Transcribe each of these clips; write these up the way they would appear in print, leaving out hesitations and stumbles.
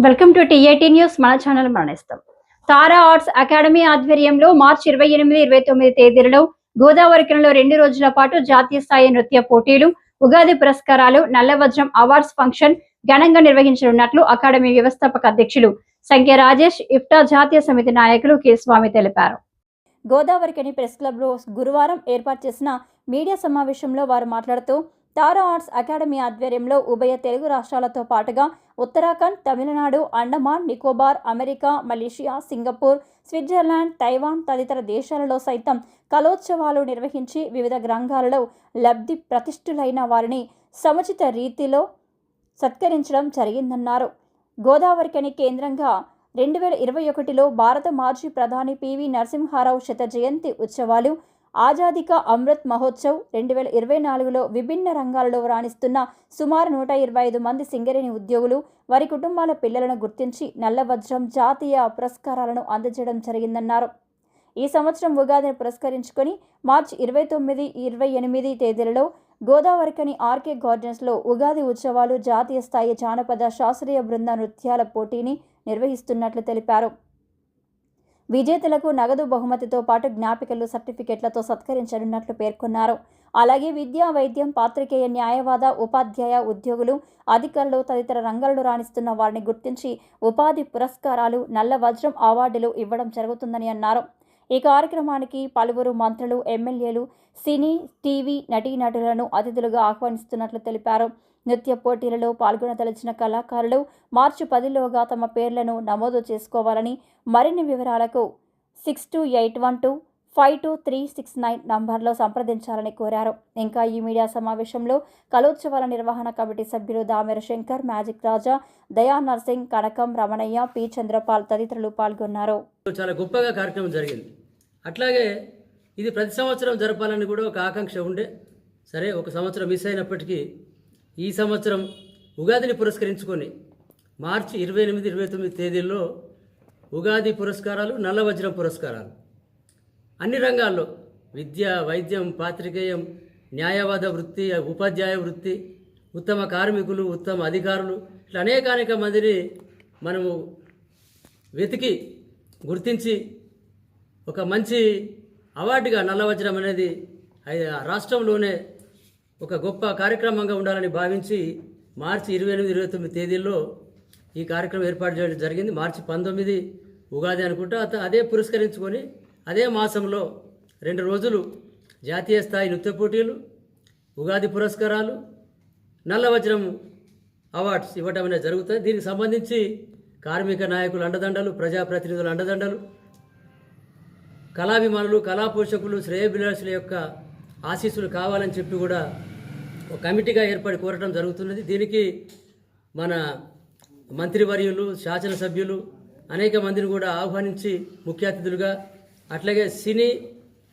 Welcome to TAT news. మన channel మరణిస్తాం. తారా arts academy ఆధ్వర్యంలో మార్చి 28, 29 తేదీలలో గోదావరికరంలో 2 రోజుల పాటు జాతీయ స్థాయి నృత్య పోటీలు, ఉగాది పురస్కారాలు, నల్లవజ్రం అవార్డ్స్ ఫంక్షన్ ఘనంగా నిర్వహించనున్నట్లు అకాడమీ వ్యవస్థాపక అధ్యక్షులు సంఖ్య రాజేష్, ఇఫ్టా జాతీయ సమితి నాయకులు కె స్వామి తెలిపారు. గోదావరికని ప్రెస్ క్లబ్లో గురువారం ఏర్పాటు చేసిన మీడియా సమావేశంలో వారు మాట్లాడుతూ తారా ఆర్ట్స్ అకాడమీ ఆధ్వర్యంలో ఉభయ తెలుగు రాష్ట్రాలతో పాటుగా Uttarakhand, Tamil Nadu, Andaman, Nicobar, America, Malaysia, Singapore, Switzerland, Taiwan తదితర దేశాలలో సైతం కళోత్సవాలు నిర్వహించి వివిధ రంగాలలో లబ్ధి ప్రతిష్ఠులైన వారిని సముచిత రీతిలో సత్కరించడం జరిగిందన్నారు. గోదావరికని కేంద్రంగా 2021లో భారత మాజీ ప్రధాని పివి నరసింహారావు శత జయంతి ఉత్సవాలు, ఆజాదీ కా అమృత్ మహోత్సవ్ 2024లో విభిన్న రంగాలలో రాణిస్తున్న సుమారు 125 మంది సింగరేణి ఉద్యోగులు, వారి కుటుంబాల పిల్లలను గుర్తించి నల్లవజ్రం జాతీయ పురస్కారాలను అందజేయడం జరిగిందన్నారు. ఈ సంవత్సరం ఉగాదిని పురస్కరించుకొని మార్చి 29, 28 తేదీలలో గోదావరికని ఆర్కే గార్డెన్స్లో ఉగాది ఉత్సవాలు జాతీయ స్థాయి జానపద శాస్త్రీయ బృంద నృత్యాల పోటీని నిర్వహిస్తున్నట్లు తెలిపారు. విజేతలకు నగదు బహుమతితో పాటు జ్ఞాపికలు, సర్టిఫికెట్లతో సత్కరించనున్నట్లు పేర్కొన్నారు. అలాగే విద్యా, వైద్యం, పాత్రికేయ, న్యాయవాద, ఉపాధ్యాయ ఉద్యోగులు, అధికారులు తదితర రంగాల్లో రాణిస్తున్న వారిని గుర్తించి ఉపాధి పురస్కారాలు, నల్ల వజ్రం అవార్డులు ఇవ్వడం జరుగుతుందని అన్నారు. ఈ కార్యక్రమానికి పలువురు మంత్రులు, ఎమ్మెల్యేలు, సినీ, టీవీ నటీనటులను అతిథులుగా ఆహ్వానిస్తున్నట్లు తెలిపారు. నృత్య పోటీలలో పాల్గొనదలిచిన కళాకారులు మార్చి 10లోగా తమ పేర్లను నమోదు చేసుకోవాలని, మరిన్ని వివరాలకు 6281252369 నంబర్లో సంప్రదించాలని కోరారు. ఇంకా ఈ మీడియా సమావేశంలో కళోత్సవాల నిర్వహణ కమిటీ సభ్యులు దామెర శంకర్, మ్యాజిక్ రాజా, దయా నర్సింగ్, కనకం, రమణయ్య, పి చంద్రపాల్ తదితరులు పాల్గొన్నారు. చాలా గొప్పగా కార్యక్రమం జరిగింది. అట్లాగే ఇది ప్రతి సంవత్సరం జరపాలని కూడా ఒక ఆకాంక్ష ఉండే. సరే, ఒక సంవత్సరం మిస్ అయినప్పటికీ ఈ సంవత్సరం ఉగాదిని పురస్కరించుకొని మార్చి 28, 29 తేదీల్లో ఉగాది పురస్కారాలు, నల్లవజ్రం పురస్కారాలు అన్ని రంగాల్లో విద్య, వైద్యం, పాత్రికేయం, న్యాయవాద వృత్తి, ఉపాధ్యాయ వృత్తి, ఉత్తమ కార్మికులు, ఉత్తమ అధికారులు, ఇట్లా అనేక మందిని మనము వెతికి గుర్తించి ఒక మంచి అవార్డుగా నల్లవజ్రం అనేది రాష్ట్రంలోనే ఒక గొప్ప కార్యక్రమంగా ఉండాలని భావించి మార్చి 28, 29 తేదీల్లో ఈ కార్యక్రమం ఏర్పాటు చేయడం జరిగింది. మార్చి 19 ఉగాది అనుకుంటా. అదే పురస్కరించుకొని అదే మాసంలో 2 రోజులు జాతీయ స్థాయి నృత్య పోటీలు, ఉగాది పురస్కారాలు, నల్లవజ్రం అవార్డ్స్ ఇవ్వటం అనేది జరుగుతుంది. దీనికి సంబంధించి కార్మిక నాయకులు అండదండలు, ప్రజాప్రతినిధుల అండదండలు, కళాభిమానులు, కళాపోషకులు, శ్రేయోభిలాషుల యొక్క ఆశీస్సులు కావాలని చెప్పి కూడా ఒక కమిటీగా ఏర్పడి కోరటం జరుగుతున్నది. దీనికి మన మంత్రివర్యులు, శాసనసభ్యులు అనేక మందిని కూడా ఆహ్వానించి ముఖ్య అతిథులుగా, అట్లాగే సినీ,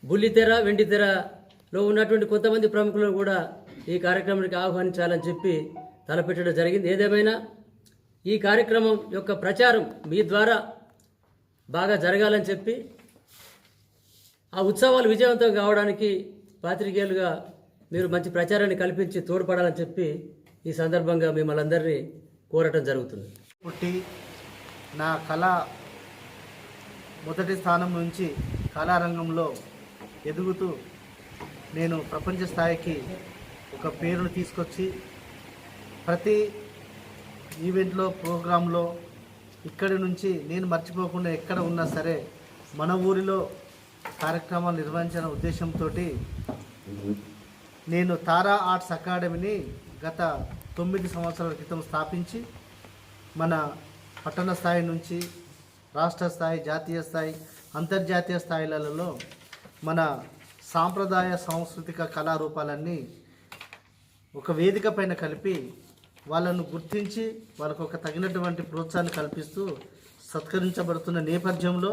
బుల్లితెర, వెండితెరలో ఉన్నటువంటి కొంతమంది ప్రముఖులను కూడా ఈ కార్యక్రమానికి ఆహ్వానించాలని చెప్పి తలపెట్టడం జరిగింది. ఏదేమైనా ఈ కార్యక్రమం యొక్క ప్రచారం మీ ద్వారా బాగా జరగాలని చెప్పి, ఆ ఉత్సవాలు విజయవంతం కావడానికి పాత్రికేయులుగా మీరు మంచి ప్రచారాన్ని కల్పించి తోడ్పడాలని చెప్పి ఈ సందర్భంగా మిమ్మల్ని అందరినీ కోరటం జరుగుతుంది. పుట్టి నా కళ మొదటి స్థానం నుంచి కళారంగంలో ఎదుగుతూ నేను ప్రపంచ స్థాయికి ఒక పేరును తీసుకొచ్చి ప్రతి ఈవెంట్లో, ప్రోగ్రాంలో ఇక్కడి నుంచి నేను మర్చిపోకుండా ఎక్కడ ఉన్నా సరే మన ఊరిలో కార్యక్రమాలు నిర్వహించిన ఉద్దేశంతో నేను తారా ఆర్ట్స్ అకాడమీని గత 9 సంవత్సరాల క్రితం స్థాపించి మన పట్టణ స్థాయి నుంచి రాష్ట్ర స్థాయి, జాతీయ స్థాయి, అంతర్జాతీయ స్థాయిలలో మన సాంప్రదాయ సాంస్కృతిక కళారూపాలన్నీ ఒక వేదిక పైన కలిపి వాళ్ళను గుర్తించి వాళ్ళకు ఒక తగినటువంటి ప్రోత్సాహాన్ని కల్పిస్తూ సత్కరించబడుతున్న నేపథ్యంలో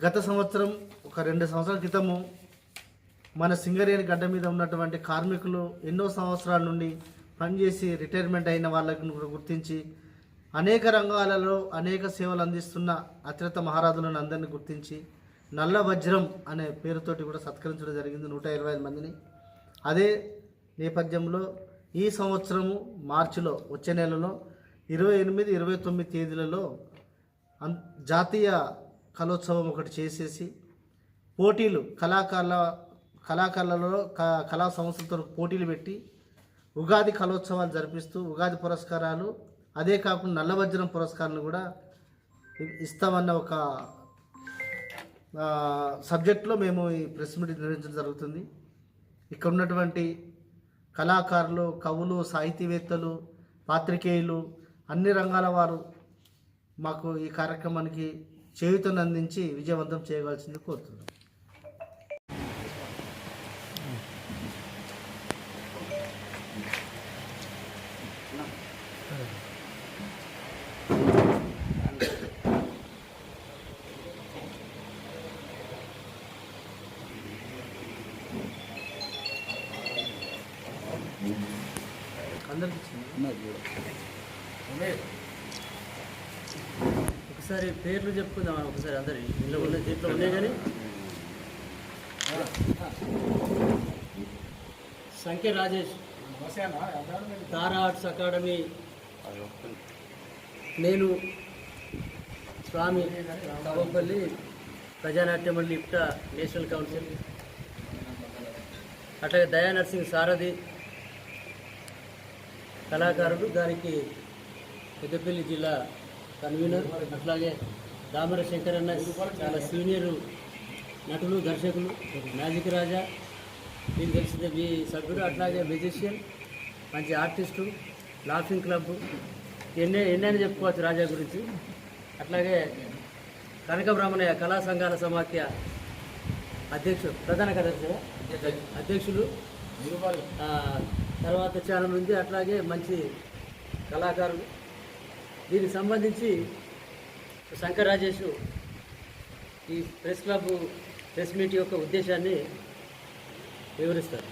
గత సంవత్సరం ఒక 2 సంవత్సరాల క్రితము మన సింగరేణి గడ్డ మీద ఉన్నటువంటి కార్మికులు ఎన్నో సంవత్సరాల నుండి పనిచేసి రిటైర్మెంట్ అయిన వాళ్ళని గుర్తించి అనేక రంగాలలో అనేక సేవలు అందిస్తున్న అత్యంత మహారాజులను అందరినీ గుర్తించి నల్ల వజ్రం అనే పేరుతోటి కూడా సత్కరించడం జరిగింది 125 మందిని. అదే నేపథ్యంలో ఈ సంవత్సరము మార్చిలో వచ్చే నెలలో 28, 29 తేదీలలో జాతీయ కళోత్సవం ఒకటి చేసేసి పోటీలు కళాకారులలో కళా సంస్థలతో పోటీలు పెట్టి ఉగాది కళోత్సవాలు జరిపిస్తూ ఉగాది పురస్కారాలు, అదే కాకుండా నల్లవజ్రం పురస్కారాలను కూడా ఇస్తామన్న ఒక సబ్జెక్ట్లో మేము ఈ ప్రెస్ మీట్ నిర్వహించడం జరుగుతుంది. ఇక్కడ ఉన్నటువంటి కళాకారులు, కవులు, సాహితీవేత్తలు, పాత్రికేయులు, అన్ని రంగాల వారు మాకు ఈ కార్యక్రమానికి చేయూతను అందించి విజయవంతం చేయవలసింది కోరుతున్నాం. ఒకసారి పేర్లు చెప్పుకుందాం. ఒకసారి అందరి ఇంట్లో ఉన్న దీంట్లో ఉన్నాయి కానీ సంఖ్య రాజేష్, తారా ఆర్ట్స్ అకాడమీ, నేను స్వామి కావపల్లి, ప్రజానాట్య మండలి ఇప్టా నేషనల్ కౌన్సిల్, అట్లాగే దయా నర్సింగ్ సారథి కళాకారుడు, దానికి పెద్దపల్లి జిల్లా కన్వీనర్, అట్లాగే దామర శంకరన్న చాలా సీనియర్ నటులు, దర్శకులు, మ్యాజిక్ రాజా మీకు తెలిసిందే మీ సభ్యుడు, అట్లాగే మ్యూజిషియన్, మంచి ఆర్టిస్టు, లాఫింగ్ క్లబ్, ఎన్నైనా చెప్పుకోవచ్చు రాజా గురించి. అట్లాగే కనక బ్రాహ్మణయ్య కళా సంఘాల సమాఖ్య అధ్యక్షుడు, ప్రధాన కార్యదర్శి అధ్యక్షులు, తర్వాత చాలా మంది అట్లాగే మంచి కళాకారులు. దీనికి సంబంధించి శంకర్ రాజేష్ ఈ ప్రెస్ మీట్ యొక్క ఉద్దేశాన్ని వివరిస్తారు.